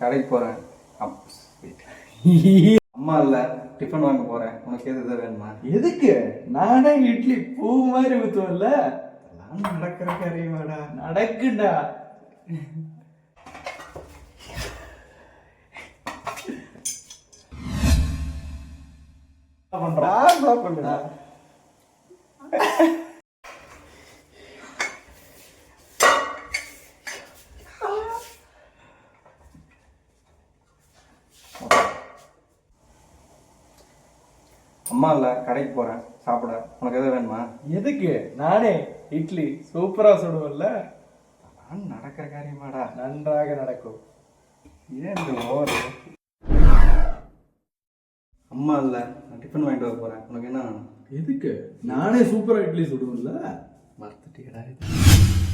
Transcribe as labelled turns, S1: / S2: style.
S1: கடைக்கு போகிறேன். அம்மா இல்லை, டிஃபன் வாங்க போகிறேன். உனக்கு எது எதாவது வேணுமா?
S2: எதுக்கு? நானே இட்லி பூ மாதிரி ஊற்றுவல்ல.
S1: அதெல்லாம் நடக்கிற காரியமாடா.
S2: நடக்குண்டா.
S1: பண்ணுறா. அம்மா இல்லை, கடைக்கு போகிறேன் சாப்பிட. உனக்கு எதாவது வேணுமா?
S2: எதுக்கு? நானே இட்லி சூப்பரா சுடுவல்ல.
S1: அதெல்லாம் நடக்கிற காரியமாடா.
S2: நன்றாக நடக்கும்.
S1: ஏன் இந்த ஓவர்? அம்மா இல்லை, நான் டிஃபன் வாங்கிட்டு வர போகிறேன். உனக்கு என்ன வேணும்?
S2: எதுக்கு? நானே சூப்பரா இட்லி சுடுவல்ல.
S1: மறந்துட்டியடா இது.